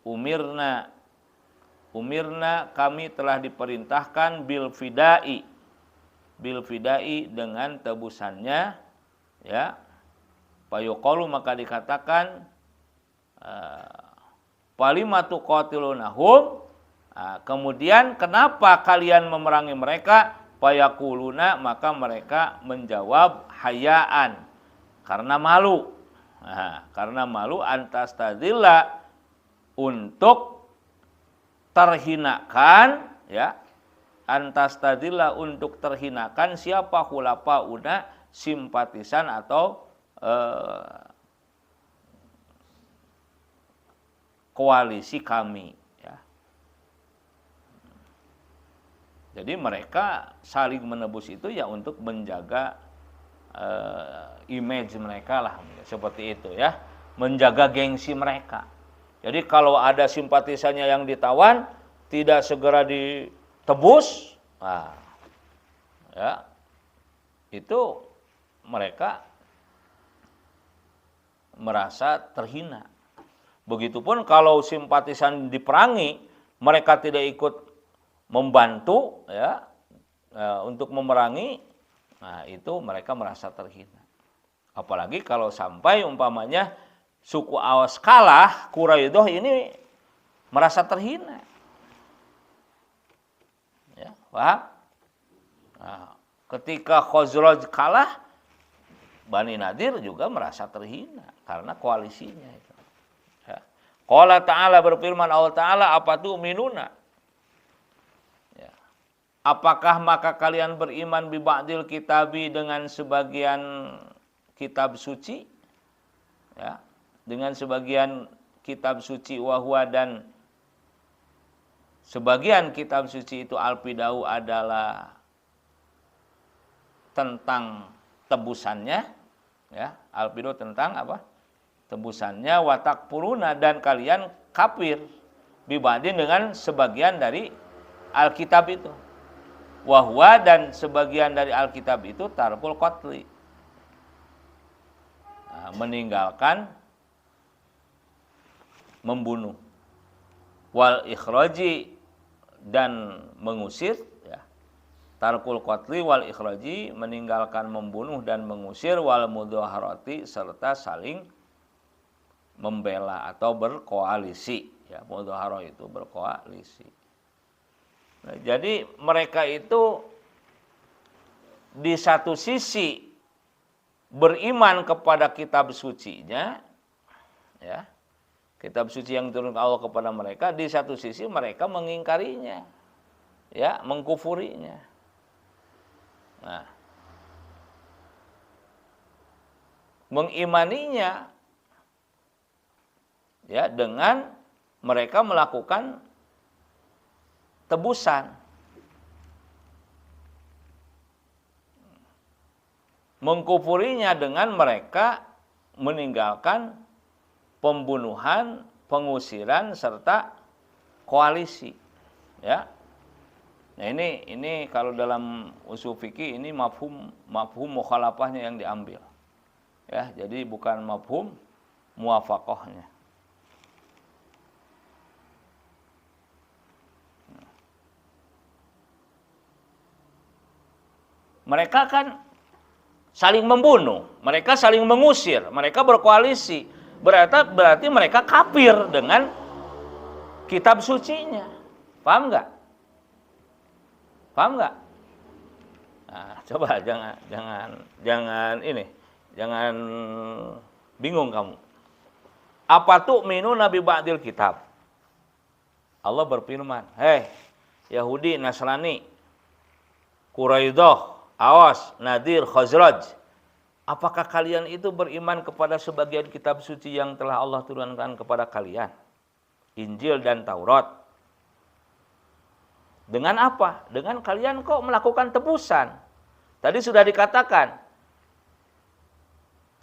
umirna, kami telah diperintahkan bil fidai, dengan tebusannya, ya, fayuqalu maka dikatakan falimatu qatilunahum, kemudian kenapa kalian memerangi mereka? Fayaquluna maka mereka menjawab hayaan, karena malu. Karena malu antastadzilla, untuk terhinakan, ya, antastadzilla untuk terhinakan siapa? Khulafauna, simpatisan atau koalisi kami, ya. Jadi mereka saling menebus itu ya untuk menjaga image mereka lah, seperti itu ya, menjaga gengsi mereka. Jadi kalau ada simpatisannya yang ditawan, tidak segera ditebus, ya, itu mereka merasa terhina. Begitupun kalau simpatisan diperangi, mereka tidak ikut membantu, ya, untuk memerangi, itu mereka merasa terhina. Apalagi kalau sampai umpamanya suku Aws kalah, Quraidah ini merasa terhina. Ya, paham? Ketika Khazraj kalah, Bani Nadir juga merasa terhina karena koalisinya itu. Ya. Qala Ta'ala, berfirman Allah Ta'ala, apa tuh minuna? Ya. Apakah maka kalian beriman bi ba'dil kitabi, dengan sebagian kitab suci? Ya. Dengan sebagian kitab suci, wahwa, dan sebagian kitab suci itu al-fidau adalah tentang tebusannya, ya, al-fidau tentang apa? Tebusannya, watak puruna, dan kalian kafir bibadin dengan sebagian dari Alkitab itu, wahwa, dan sebagian dari Alkitab itu tarkul qatli, meninggalkan membunuh, wal ikhraji, dan mengusir, ya, tarkul qatli wal ikhraji, meninggalkan membunuh dan mengusir, wal mudhaharati, serta saling membela atau berkoalisi, ya, mudhaharah itu berkoalisi. Nah, jadi mereka itu di satu sisi beriman kepada kitab sucinya, ya, kitab suci yang turun Allah kepada mereka, di satu sisi mereka mengingkarinya, ya, mengkufurinya. Nah, mengimaninya, ya, dengan mereka melakukan tebusan, mengkufurinya dengan mereka meninggalkan pembunuhan, pengusiran, serta koalisi, ya. Nah, ini kalau dalam usul fikih ini mafhum mukhalafahnya yang diambil, ya. Jadi bukan mafhum muwafaqahnya. Mereka kan saling membunuh, mereka saling mengusir, mereka berkoalisi. Berarti mereka kafir dengan kitab sucinya. Paham nggak? Paham nggak? Nah, coba jangan bingung kamu. Apa tuh minu nabi ba'dil kitab? Allah berfirman, hei Yahudi, Nasrani, Quraidah, Awas, Nadir, Khazraj, apakah kalian itu beriman kepada sebagian kitab suci yang telah Allah turunkan kepada kalian? Injil dan Taurat. Dengan apa? Dengan kalian kok melakukan tebusan. Tadi sudah dikatakan,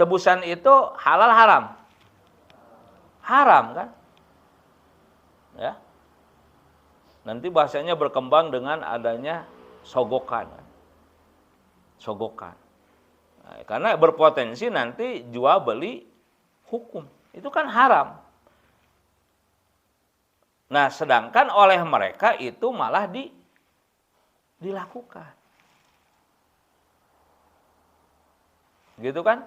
tebusan itu halal haram? Haram kan? Ya. Nanti bahasanya berkembang dengan adanya sogokan. Nah, karena berpotensi nanti jual beli hukum. Itu kan haram. Nah, sedangkan oleh mereka itu malah dilakukan. Gitu kan?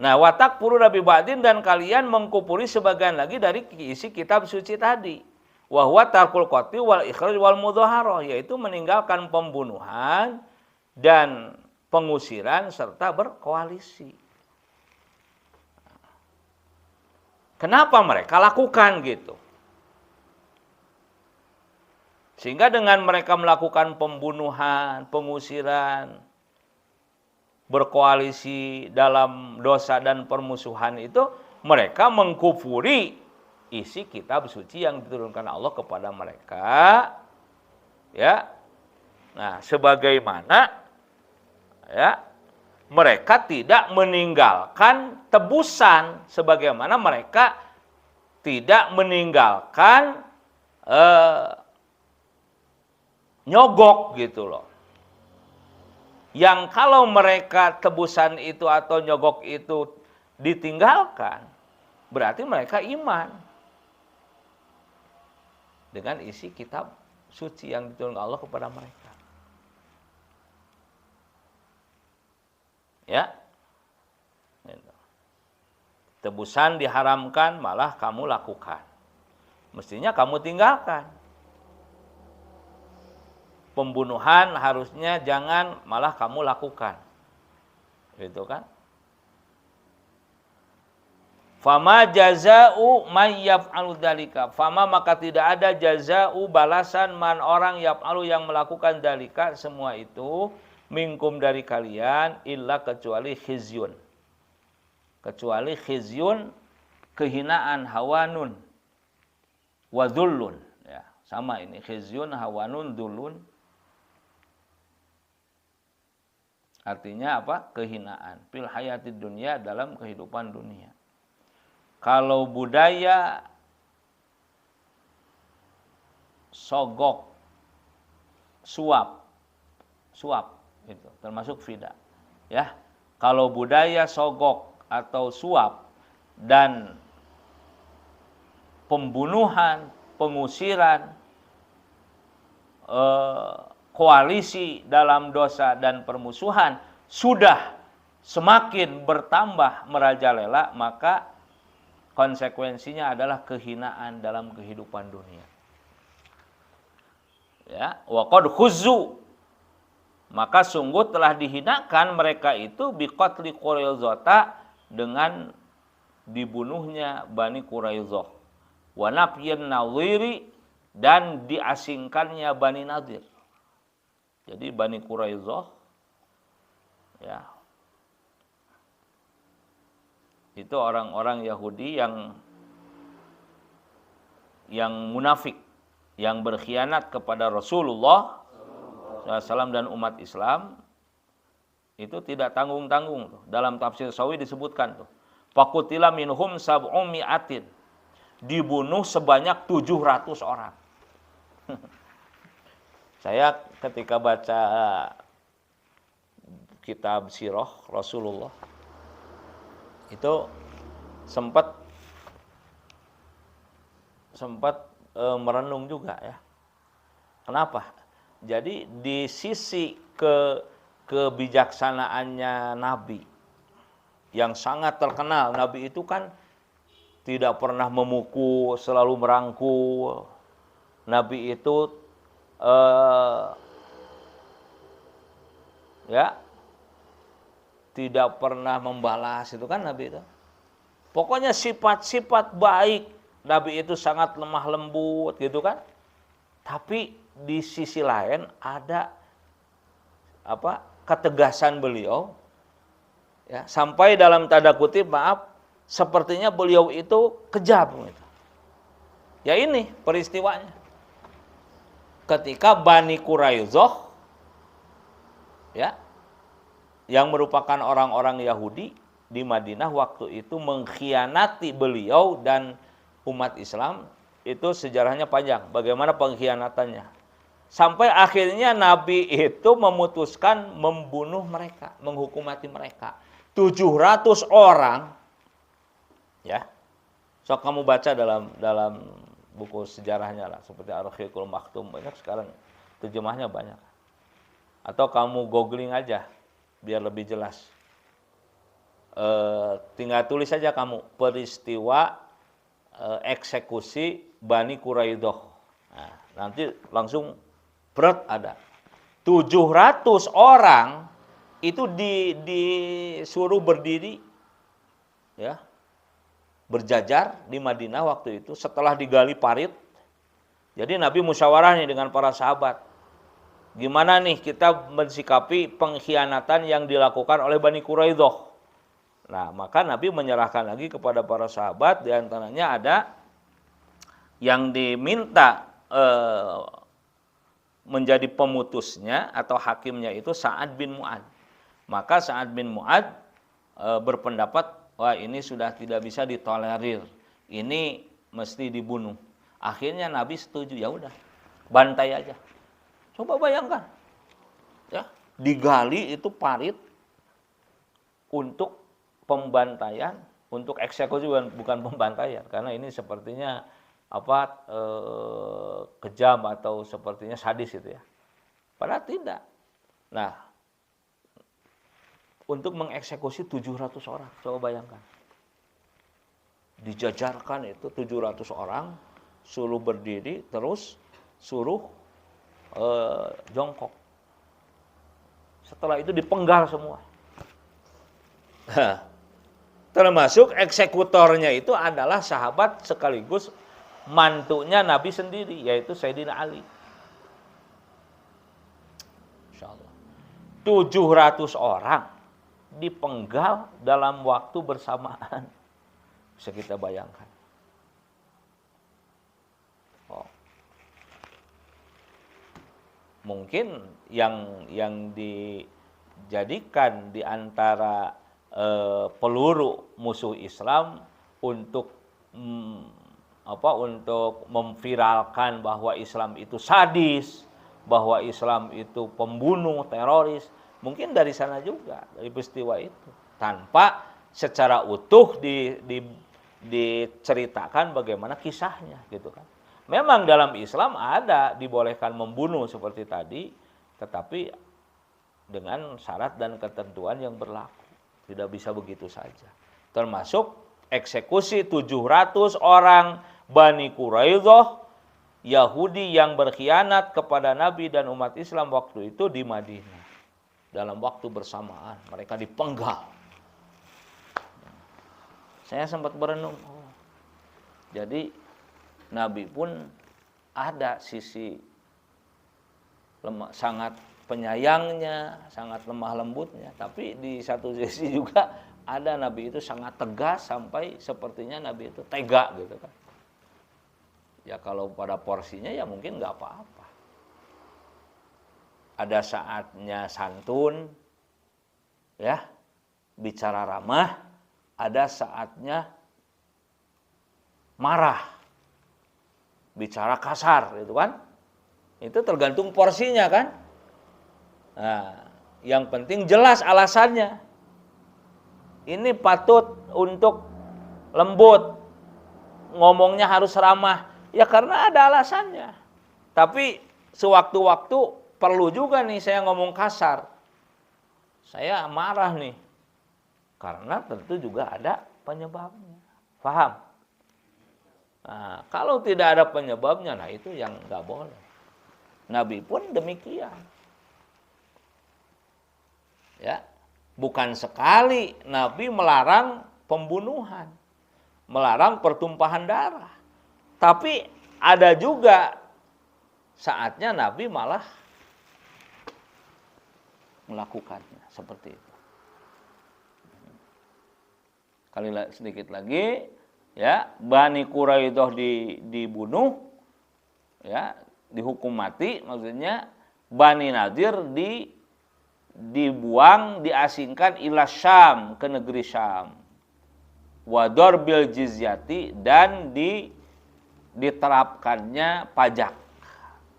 Nah, watak puru nabi ba'din, dan kalian mengkupuri sebagian lagi dari isi kitab suci tadi. Wahwa tarkul qatli wal ikhraj wal mudhaharah, yaitu meninggalkan pembunuhan dan pengusiran serta berkoalisi. Kenapa mereka lakukan gitu? Sehingga dengan mereka melakukan pembunuhan, pengusiran, berkoalisi dalam dosa dan permusuhan itu, mereka mengkufuri isi kitab suci yang diturunkan Allah kepada mereka. Ya. Nah, sebagaimana ya, mereka tidak meninggalkan tebusan, sebagaimana mereka tidak meninggalkan nyogok gitu loh. Yang kalau mereka tebusan itu atau nyogok itu ditinggalkan, berarti mereka iman dengan isi kitab suci yang diturunkan Allah kepada mereka. Ya, tebusan diharamkan, malah kamu lakukan. Mestinya kamu tinggalkan. Pembunuhan harusnya jangan, malah kamu lakukan. Gitu kan? Fama jaza'u may yaf'alu dzalika. Fama, maka tidak ada jaza'u, balasan, man orang yaf'alu yang melakukan dzalika, semua itu, minkum dari kalian, illa kecuali khizyun. Kecuali khizyun, kehinaan, hawanun, wa dhullun. Ya, sama ini, khizyun, hawanun, dhullun. Artinya apa? Kehinaan. Fil hayatid dunya, dalam kehidupan dunia. Kalau budaya sogok, suap itu termasuk fida. Ya. Kalau budaya sogok atau suap dan pembunuhan, pengusiran, koalisi dalam dosa dan permusuhan sudah semakin bertambah merajalela, maka konsekuensinya adalah kehinaan dalam kehidupan dunia. Ya, wa qad khuzzu, maka sungguh telah dihinakan mereka itu biqatli Quraidzah, dengan dibunuhnya Bani Quraidzah, wa nafyin nadhiri, dan diasingkannya Bani Nadir. Jadi Bani Quraidzah ya, itu orang-orang Yahudi yang munafik, yang berkhianat kepada Rasulullah SAW dan umat Islam, itu tidak tanggung-tanggung. Dalam tafsir Sawi disebutkan tuh, faqutila minhum sab'u mi'atin, dibunuh sebanyak 700 orang. Saya ketika baca kitab sirah Rasulullah itu sempat merenung juga ya. Kenapa? Jadi di sisi kebijaksanaannya Nabi yang sangat terkenal, Nabi itu kan tidak pernah memukul, selalu merangkul. Nabi itu ya tidak pernah membalas, itu kan Nabi itu. Pokoknya sifat-sifat baik Nabi itu sangat lemah lembut gitu kan. Tapi di sisi lain ada ketegasan beliau ya, sampai dalam tanda kutip maaf, sepertinya beliau itu kejam gitu. Ya ini peristiwanya. Ketika Bani Quraidzah ya, yang merupakan orang-orang Yahudi di Madinah waktu itu mengkhianati beliau dan umat Islam, itu sejarahnya panjang bagaimana pengkhianatannya. Sampai akhirnya Nabi itu memutuskan membunuh mereka, menghukum mati mereka. 700 orang. Ya. So kamu baca dalam buku sejarahnya lah, seperti Ar-Rahiqul Maktum, banyak sekarang terjemahnya banyak. Atau kamu googling aja biar lebih jelas. Tinggal tulis saja kamu peristiwa eksekusi Bani Quraidah. Nah, nanti langsung berat ada 700 orang itu disuruh berdiri, ya, berjajar di Madinah waktu itu setelah digali parit. Jadi Nabi musyawarah nih dengan para sahabat. Gimana nih kita mensikapi pengkhianatan yang dilakukan oleh Bani Quraidah? Nah, maka Nabi menyerahkan lagi kepada para sahabat, di antaranya ada yang diminta menjadi pemutusnya atau hakimnya itu Sa'ad bin Mu'adz. Maka Sa'ad bin Mu'adz berpendapat, wah ini sudah tidak bisa ditolerir, ini mesti dibunuh. Akhirnya Nabi setuju, ya udah, bantai aja. Coba bayangkan, ya, digali itu parit untuk pembantaian, untuk eksekusi, bukan pembantaian, karena ini sepertinya kejam atau sepertinya sadis itu ya. Padahal tidak. Nah, untuk mengeksekusi 700 orang, coba bayangkan. Dijajarkan itu 700 orang, suruh berdiri, terus suruh jongkok. Setelah itu dipenggal semua. Termasuk eksekutornya itu adalah sahabat sekaligus mantunya Nabi sendiri, yaitu Sayyidina Ali. Insyaallah. 700 orang dipenggal dalam waktu bersamaan. Bisa kita bayangkan. Mungkin yang dijadikan di antara peluru musuh Islam untuk untuk memviralkan bahwa Islam itu sadis, bahwa Islam itu pembunuh, teroris, mungkin dari sana juga, dari peristiwa itu, tanpa secara utuh diceritakan bagaimana kisahnya, gitu kan. Memang dalam Islam ada dibolehkan membunuh seperti tadi, tetapi dengan syarat dan ketentuan yang berlaku. Tidak bisa begitu saja. Termasuk eksekusi 700 orang Bani Quraidah, Yahudi yang berkhianat kepada Nabi dan umat Islam waktu itu di Madinah. Dalam waktu bersamaan mereka dipenggal. Saya sempat berenung. Jadi Nabi pun ada sisi sangat penyayangnya, sangat lemah lembutnya. Tapi di satu sisi juga ada Nabi itu sangat tegas sampai sepertinya Nabi itu tega gitu kan. Ya kalau pada porsinya ya mungkin nggak apa-apa. Ada saatnya santun, ya, bicara ramah. Ada saatnya marah, bicara kasar, gitu kan? Itu tergantung porsinya kan. Nah, yang penting jelas alasannya. Ini patut untuk lembut, ngomongnya harus ramah, ya karena ada alasannya. Tapi sewaktu-waktu perlu juga nih saya ngomong kasar. Saya marah nih, karena tentu juga ada penyebabnya. Paham? Nah, kalau tidak ada penyebabnya, nah itu yang nggak boleh. Nabi pun demikian. Ya, bukan sekali Nabi melarang pembunuhan, melarang pertumpahan darah. Tapi ada juga saatnya Nabi malah melakukannya seperti itu. Sedikit lagi, ya, Bani Quraidah dibunuh, ya, dihukum mati, maksudnya Bani Nadir dibuang, diasingkan ila Syam, ke negeri Syam. Wa darbil jizyati, dan diterapkannya pajak.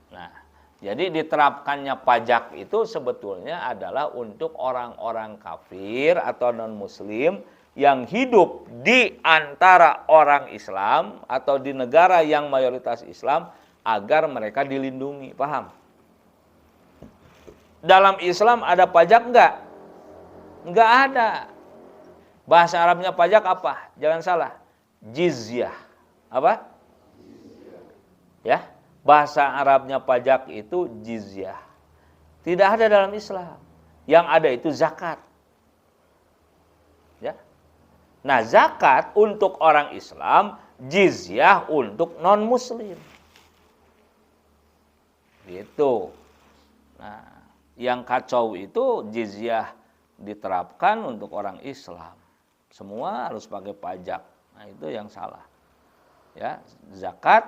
Nah, jadi diterapkannya pajak itu sebetulnya adalah untuk orang-orang kafir atau non-muslim yang hidup di antara orang Islam atau di negara yang mayoritas Islam, agar mereka dilindungi. Paham? dalam Islam ada pajak enggak? Enggak ada. Bahasa Arabnya pajak apa? Jangan salah. Jizyah. Apa? Ya. Bahasa Arabnya pajak itu jizyah. Tidak ada dalam Islam. Yang ada itu zakat. Ya. Nah, zakat untuk orang Islam, jizyah untuk non-muslim. Gitu. Nah, yang kacau itu jizyah diterapkan untuk orang Islam. Semua harus pakai pajak. Nah, itu yang salah. Ya, zakat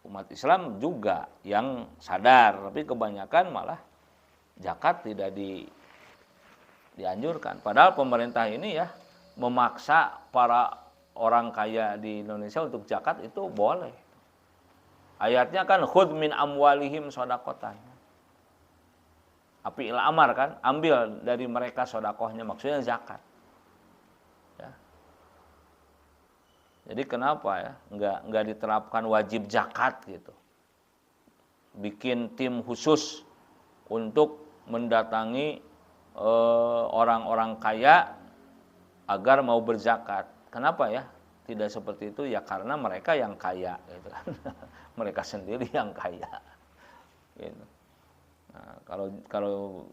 umat Islam juga yang sadar, tapi kebanyakan malah zakat tidak dianjurkan. Padahal pemerintah ini ya memaksa para orang kaya di Indonesia untuk zakat itu boleh. Ayatnya kan khudz min amwalihim shadaqatan. Api amar kan, ambil dari mereka sedekahnya, maksudnya zakat. Ya. Jadi kenapa ya nggak diterapkan wajib zakat gitu? Bikin tim khusus untuk mendatangi orang-orang kaya agar mau berzakat. Kenapa ya tidak seperti itu? Ya karena mereka yang kaya, gitu kan. Mereka sendiri yang kaya. Gitu. Nah, kalau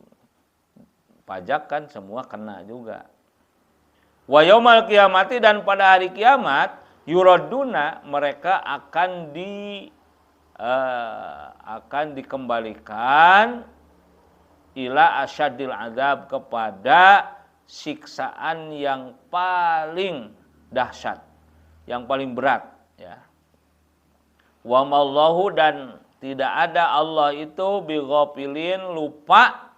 pajak kan semua kena juga. Wa yaumal qiyamati, dan pada hari kiamat yuraduna, mereka akan dikembalikan ila asyadil azab, kepada siksaan yang paling dahsyat, yang paling berat, ya. Wa mallahu, dan tidak ada Allah itu bighafilin, lupa.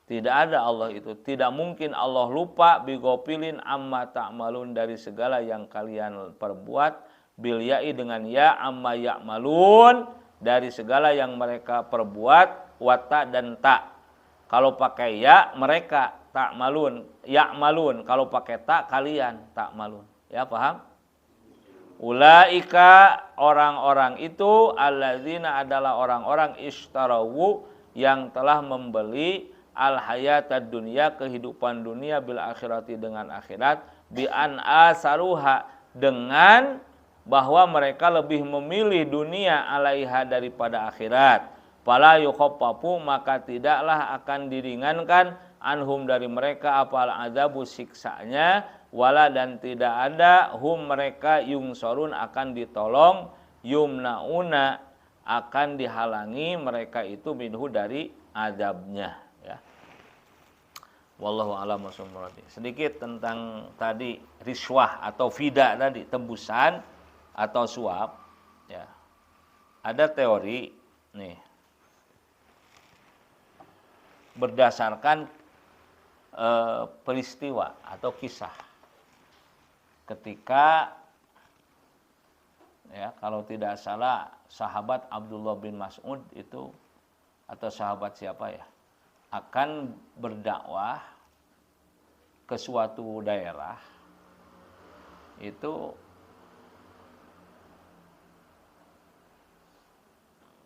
Tidak ada Allah itu, tidak mungkin Allah lupa bighafilin amma ta'malun, dari segala yang kalian perbuat, bil ya'i, dengan ya, amma ya'malun, dari segala yang mereka perbuat, wata dan ta. Kalau pakai ya mereka, ta'malun, ya'malun. Kalau pakai ta kalian, ta'malun. Ya, paham? Ulaika, orang-orang itu, alladzina, adalah orang-orang ishtarawu, yang telah membeli al-hayatad dunya, kehidupan dunia, bil akhirati, dengan akhirat, bi an asaruha, dengan bahwa mereka lebih memilih dunia alaiha, daripada akhirat. Fala yukhaffafu, maka tidaklah akan diringankan, anhum, dari mereka, apal azabu, siksanya, wala, dan tidak ada hum, mereka, yungsorun, akan ditolong, yumnauna, akan dihalangi mereka itu, minhu, dari azabnya, ya. Wallahu a'lam bishawab. Sedikit tentang tadi riswah atau fida tadi, tembusan atau suap, ya. Ada teori nih, berdasarkan peristiwa atau kisah ketika, ya, kalau tidak salah sahabat Abdullah bin Mas'ud itu, atau sahabat siapa ya, akan berdakwah ke suatu daerah, itu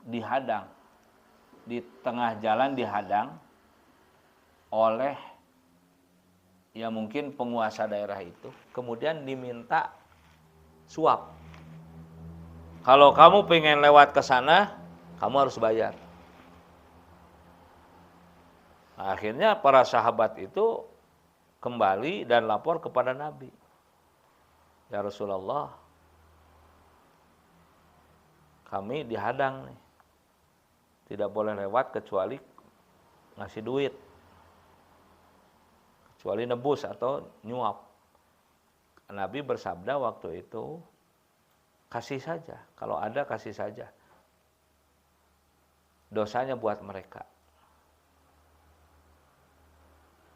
dihadang, di tengah jalan dihadang oleh, ya mungkin penguasa daerah itu, kemudian diminta suap. Kalau kamu pengen lewat ke sana, kamu harus bayar. Nah, akhirnya para sahabat itu kembali dan lapor kepada Nabi. Ya Rasulullah, kami dihadang nih. Tidak boleh lewat kecuali ngasih duit. Kecuali nebus atau nyuap. Nabi bersabda waktu itu, kasih saja. Kalau ada, kasih saja. Dosanya buat mereka.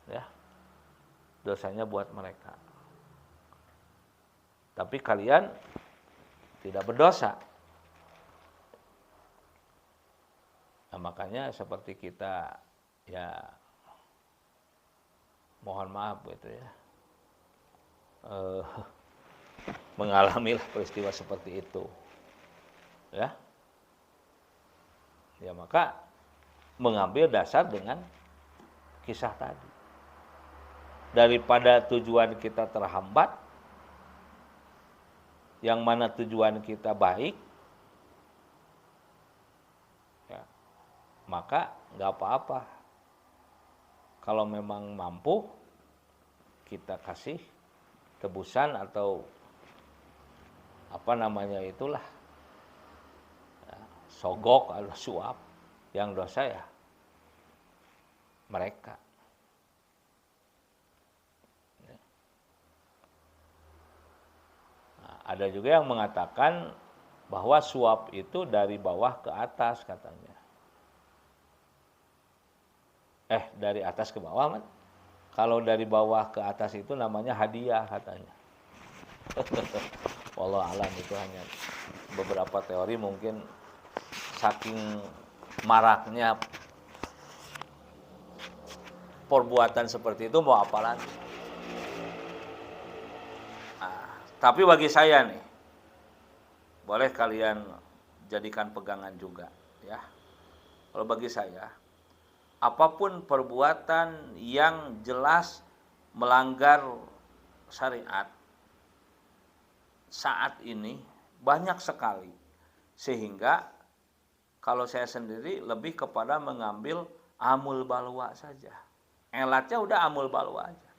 Ya. Dosanya buat mereka. Tapi kalian tidak berdosa. Nah, makanya seperti kita, ya, mohon maaf gitu ya, mengalami peristiwa seperti itu, ya, ya, maka mengambil dasar dengan kisah tadi. Daripada tujuan kita terhambat, yang mana tujuan kita baik, ya, maka nggak apa-apa. Kalau memang mampu, kita kasih tebusan atau apa namanya itulah, ya, sogok atau suap. Yang dosa ya mereka. Nah, ada juga yang mengatakan bahwa suap itu dari bawah ke atas katanya. Dari atas ke bawah, man. Kalau dari bawah ke atas itu namanya hadiah katanya. Wallahu alam, itu hanya beberapa teori, mungkin saking maraknya perbuatan seperti itu mau apa lagi. Nah, tapi bagi saya nih, boleh kalian jadikan pegangan juga ya. Kalau bagi saya, apapun perbuatan yang jelas melanggar syariat saat ini banyak sekali, sehingga kalau saya sendiri lebih kepada mengambil amul balwa saja. Elatnya udah amul balwa aja.